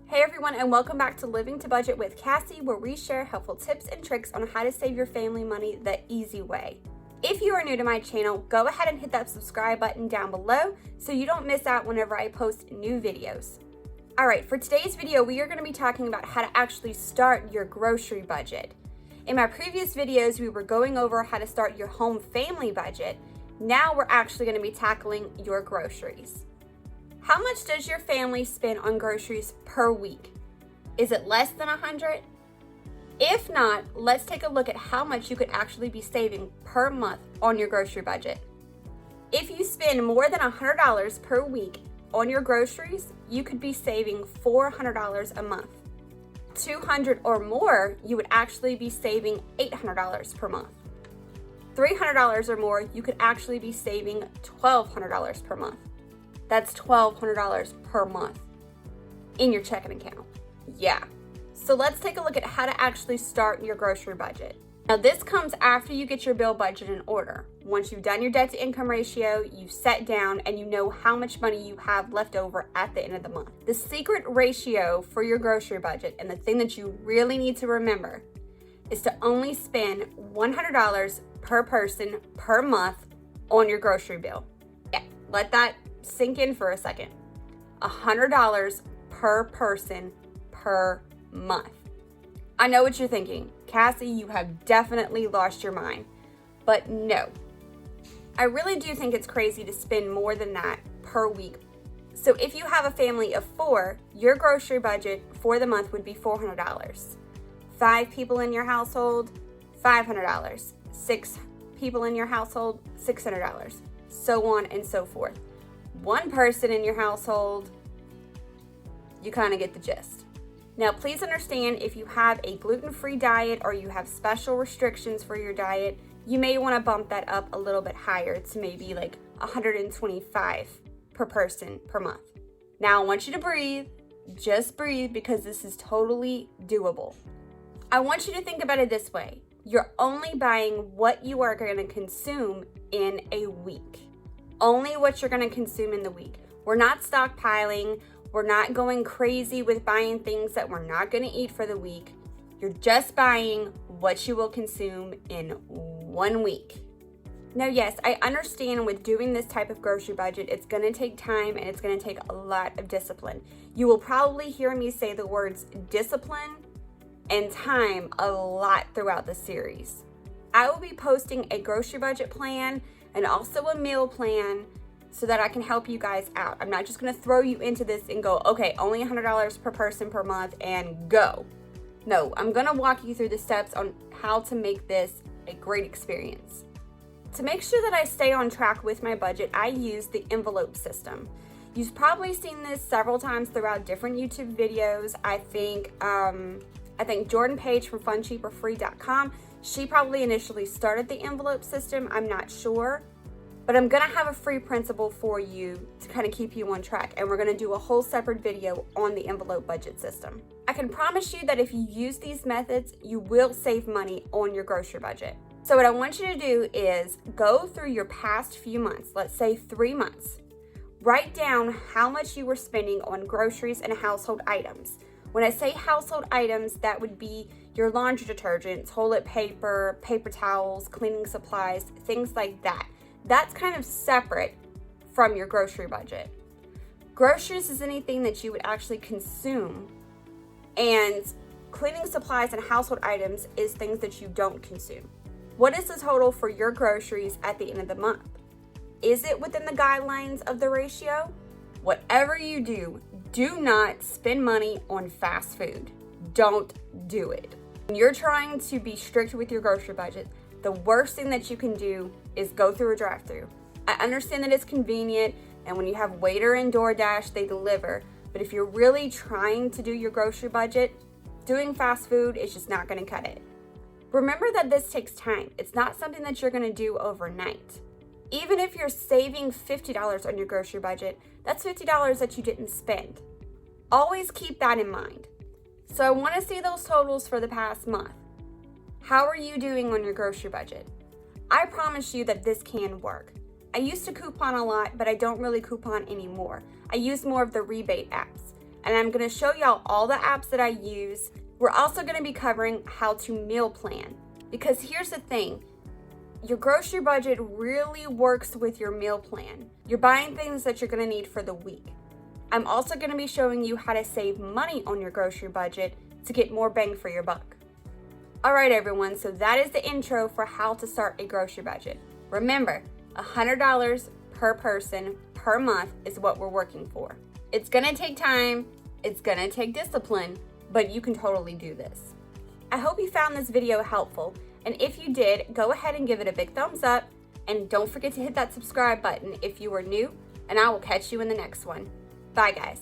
Hey everyone, and welcome back to Living to Budget with Cassie, where we share helpful tips and tricks on how to save your family money the easy way. If you are new to my channel, go ahead and hit that subscribe button down below so you don't miss out whenever I post new videos. Alright, for today's video, we are going to be talking about how to actually start your grocery budget. In my previous videos, we were going over how to start your home family budget. Now we're actually going to be tackling your groceries. How much does your family spend on groceries per week? Is it less than 100? If not, let's take a look at how much you could actually be saving per month on your grocery budget. If you spend more than $100 per week on your groceries, you could be saving $400 a month. $200 or more, you would actually be saving $800 per month. $300 or more, you could actually be saving $1,200 per month. That's $1,200 per month in your checking account. Yeah. So let's take a look at how to actually start your grocery budget. Now this comes after you get your bill budget in order. Once you've done your debt to income ratio, you've sat down and you know how much money you have left over at the end of the month. The secret ratio for your grocery budget, and the thing that you really need to remember, is to only spend $100 per person per month on your grocery bill. Yeah, let that sink in for a second. $100 per person per month. I know what you're thinking. Cassie, you have definitely lost your mind. But no. I really do think it's crazy to spend more than that per week. So if you have a family of 4, your grocery budget for the month would be $400. 5 people in your household, $500. 6 people in your household, $600. So on and so forth. 1 person in your household, you kind of get the gist. Now, please understand, if you have a gluten-free diet or you have special restrictions for your diet, you may want to bump that up a little bit higher to maybe like $125 per person per month. Now, I want you to breathe, just breathe, because this is totally doable. I want you to think about it this way. You're only buying what you are going to consume in a week. Only what you're going to consume in the week. We're not stockpiling. We're not going crazy with buying things that we're not going to eat for the week. You're just buying what you will consume in 1 week. Now, yes, I understand with doing this type of grocery budget, it's going to take time and it's going to take a lot of discipline. You will probably hear me say the words discipline and time a lot throughout the series. I will be posting a grocery budget plan and also a meal plan so that I can help you guys out. I'm not just gonna throw you into this and go, okay, only $100 per person per month and go. No, I'm gonna walk you through the steps on how to make this a great experience. To make sure that I stay on track with my budget, I use the envelope system. You've probably seen this several times throughout different YouTube videos. I think Jordan Page from funcheaperfree.com, she probably initially started the envelope system, I'm not sure. But I'm gonna have a free principle for you to kind of keep you on track, and we're gonna do a whole separate video on the envelope budget system. I can promise you that if you use these methods, you will save money on your grocery budget. So what I want you to do is go through your past few months, let's say 3 months. Write down how much you were spending on groceries and household items. When I say household items, that would be your laundry detergent, toilet paper, paper towels, cleaning supplies, things like that. That's kind of separate from your grocery budget. Groceries is anything that you would actually consume, and cleaning supplies and household items is things that you don't consume. What is the total for your groceries at the end of the month? Is it within the guidelines of the ratio? Whatever you do, do not spend money on fast food. Don't do it. When you're trying to be strict with your grocery budget, the worst thing that you can do is go through a drive-thru. I understand that it's convenient, and when you have Waiter and DoorDash, they deliver. But if you're really trying to do your grocery budget, doing fast food is just not going to cut it. Remember that this takes time. It's not something that you're going to do overnight. Even if you're saving $50 on your grocery budget, that's $50 that you didn't spend. Always keep that in mind. So I want to see those totals for the past month. How are you doing on your grocery budget? I promise you that this can work. I used to coupon a lot, but I don't really coupon anymore. I use more of the rebate apps. and I'm going to show y'all all the apps that I use. We're also going to be covering how to meal plan, because here's the thing. Your grocery budget really works with your meal plan. You're buying things that you're going to need for the week. I'm also going to be showing you how to save money on your grocery budget to get more bang for your buck. All right, everyone, so that is the intro for how to start a grocery budget. Remember, $100 per person per month is what we're working for. It's going to take time, it's going to take discipline, but you can totally do this. I hope you found this video helpful, and if you did, go ahead and give it a big thumbs up, and don't forget to hit that subscribe button if you are new, and I will catch you in the next one. Bye, guys.